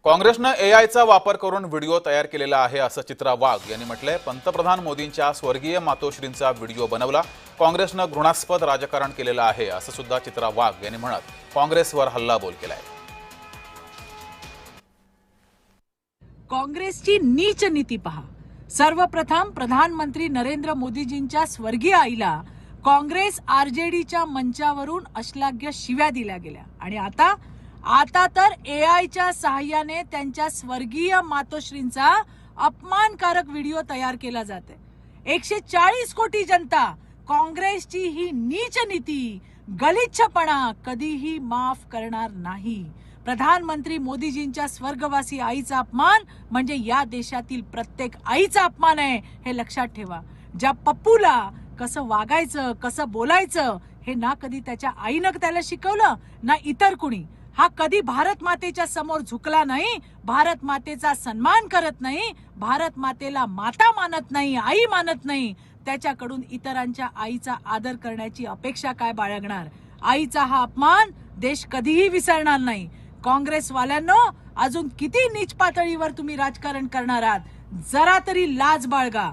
काँग्रेसनं एआयचा वापर करून व्हिडिओ तयार केलेला आहे असं चित्रा वाघ यांनी म्हटलंय। पंतप्रधान मोदींच्या स्वर्गीय मातोश्रींचा व्हिडिओ बनवला, काँग्रेसनं घृणास्पद राजकारण केलेलं आहे असं सुद्धा चित्रा वाघ यांनी म्हणत काँग्रेसवर हल्लाबोल केलाय। काँग्रेसची नीच नीती पहा। सर्वप्रथम प्रधानमंत्री नरेंद्र मोदीजींच्या स्वर्गीय आईला काँग्रेस आरजेडीच्या मंचावरून अश्लाघ्य शिव्या दिल्या गेल्या आणि आता तर एआयच्या सहाय्याने त्यांच्या स्वर्गीय मातोश्रींचा अपमानकारक व्हिडिओ तयार केला जाते। 140 कोटी जनता काँग्रेसची ही नीच नीती, गलिच्छपणा कधीही माफ करणार नाही। प्रधानमंत्री मोदीजींच्या स्वर्गवासी आईचा अपमान म्हणजे या देशातील प्रत्येक आईचा अपमान आहे, हे लक्षात ठेवा। ज्या पप्पूला कसं वागायचं, कसं बोलायचं हे ना कधी त्याच्या आईनं त्याला शिकवलं ना इतर कुणी। हा कधी भारत मातेच्या समोर झुकला नाही, भारत मातेचा सन्मान करत नाही, भारत मातेला माता मानत नाही, आई मानत नाही। त्याच्याकडून इतरांच्या आईचा आदर करण्याची अपेक्षा काय बाळगणार? आईचा हा अपमान देश कधीही विसरणार नाही। काँग्रेसवाल्यांनो, अजून किती नीच पातळीवर तुम्ही राजकारण करणार आहात? जरा तरी लाज बाळगा।